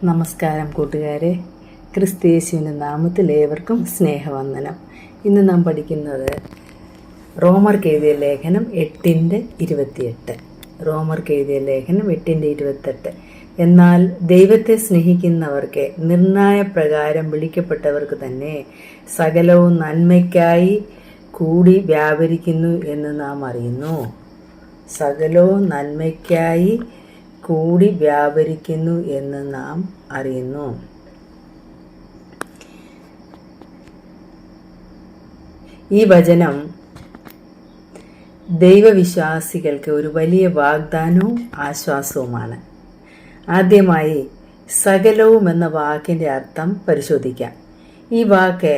നമസ്കാരം കൂട്ടുകാരെ, ക്രിസ്തയേശുവിൻ്റെ നാമത്തിൽ ഏവർക്കും സ്നേഹവന്ദനം. ഇന്ന് നാം പഠിക്കുന്നത് റോമർക്ക് എഴുതിയ ലേഖനം 8:28. റോമർക്ക് എഴുതിയ ലേഖനം 8:28. എന്നാൽ ദൈവത്തെ സ്നേഹിക്കുന്നവർക്ക് നിർണയ പ്രകാരം വിളിക്കപ്പെട്ടവർക്ക് തന്നെ സകലവും നന്മയ്ക്കായി കൂടി വ്യാപരിക്കുന്നു എന്ന് നാം അറിയുന്നു. സകലവും നന്മയ്ക്കായി കൂടി വ്യാപരിക്കുന്നു എന്ന് നാം അറിയുന്നു. ഈ വചനം ദൈവവിശ്വാസികൾക്ക് ഒരു വലിയ വാഗ്ദാനവും ആശ്വാസവുമാണ്. ആദ്യമായി സകലവും എന്ന വാക്കിൻ്റെ അർത്ഥം പരിശോധിക്കാം. ഈ വാക്ക്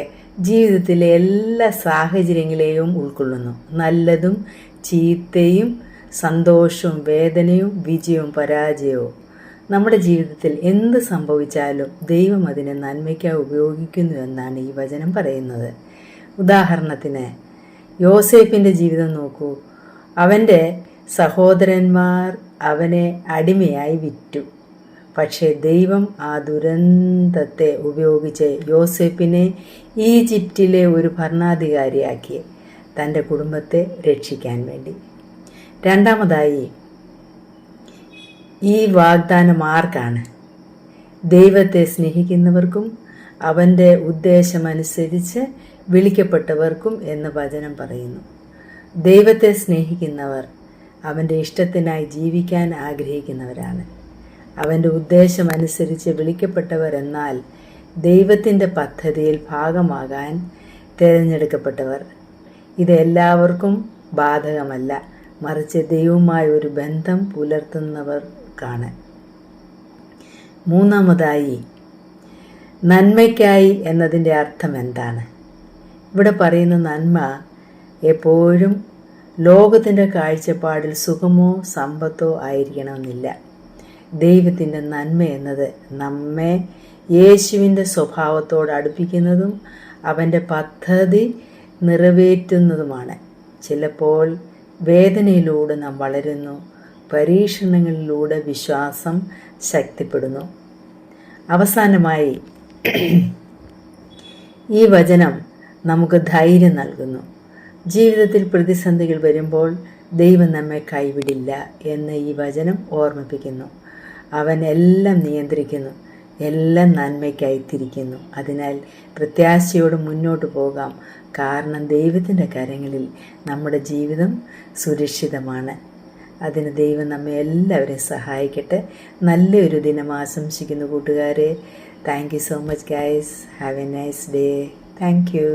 ജീവിതത്തിലെ എല്ലാ സാഹചര്യങ്ങളെയും ഉൾക്കൊള്ളുന്നു. നല്ലതും ചീത്തയും, സന്തോഷവും വേദനയും, വിജയവും പരാജയവും. നമ്മുടെ ജീവിതത്തിൽ എന്ത് സംഭവിച്ചാലും ദൈവം അതിനെ നന്മയ്ക്കായി ഉപയോഗിക്കുന്നു എന്നാണ് ഈ വചനം പറയുന്നത്. ഉദാഹരണത്തിന് യോസേപ്പിൻ്റെ ജീവിതം നോക്കൂ. അവൻ്റെ സഹോദരന്മാർ അവനെ അടിമയായി വിറ്റു. പക്ഷേ ദൈവം ആ ദുരന്തത്തെ ഉപയോഗിച്ച് യോസേപ്പിനെ ഈജിപ്തിലെ ഒരു ഭരണാധികാരിയാക്കി തൻ്റെ കുടുംബത്തെ രക്ഷിക്കാൻ വേണ്ടി. രണ്ടാമതായി, ഈ വാഗ്ദാനം ആർക്കാണ്? ദൈവത്തെ സ്നേഹിക്കുന്നവർക്കും അവൻ്റെ ഉദ്ദേശമനുസരിച്ച് വിളിക്കപ്പെട്ടവർക്കും എന്ന് വചനം പറയുന്നു. ദൈവത്തെ സ്നേഹിക്കുന്നവർ അവൻ്റെ ഇഷ്ടത്തിനായി ജീവിക്കാൻ ആഗ്രഹിക്കുന്നവരാണ്. അവൻ്റെ ഉദ്ദേശമനുസരിച്ച് വിളിക്കപ്പെട്ടവർ എന്നാൽ ദൈവത്തിൻ്റെ പദ്ധതിയിൽ ഭാഗമാകാൻ തിരഞ്ഞെടുക്കപ്പെട്ടവർ. ഇത് എല്ലാവർക്കും ബാധകമല്ല, മറിച്ച് ദൈവവുമായി ഒരു ബന്ധം പുലർത്തുന്നവർക്കാണ്. മൂന്നാമതായി, നന്മയ്ക്കായി എന്നതിൻ്റെ അർത്ഥം എന്താണ്? ഇവിടെ പറയുന്ന നന്മ എപ്പോഴും ലോകത്തിൻ്റെ കാഴ്ചപ്പാടിൽ സുഖമോ സമ്പത്തോ ആയിരിക്കണമെന്നില്ല. ദൈവത്തിൻ്റെ നന്മ എന്നത് നമ്മെ യേശുവിൻ്റെ സ്വഭാവത്തോട് അടുപ്പിക്കുന്നതും അവൻ്റെ പദ്ധതി നിറവേറ്റുന്നതുമാണ്. ചിലപ്പോൾ വേദനയിലൂടെ നാം വളരുന്നു, പരീക്ഷണങ്ങളിലൂടെ വിശ്വാസം ശക്തിപ്പെടുന്നു. അവസാനമായി, ഈ വചനം നമുക്ക് ധൈര്യം നൽകുന്നു. ജീവിതത്തിൽ പ്രതിസന്ധികൾ വരുമ്പോൾ ദൈവം നമ്മെ കൈവിടില്ല എന്ന് ഈ വചനം ഓർമ്മിപ്പിക്കുന്നു. അവൻ എല്ലാം നിയന്ത്രിക്കുന്നു, എല്ലാം നന്മയ്ക്കായി തിരിക്കുന്നു. അതിനാൽ പ്രത്യാശയോടെ മുന്നോട്ട് പോകാം, കാരണം ദൈവത്തിൻ്റെ കരങ്ങളിൽ നമ്മുടെ ജീവിതം സുരക്ഷിതമാണ്. അതിന് ദൈവം നമ്മെ എല്ലാവരെയും സഹായിക്കട്ടെ. നല്ലൊരു ദിനം ആശംസിക്കുന്നു കൂട്ടുകാരെ. Thank you so much guys. Have A nice day. Thank you.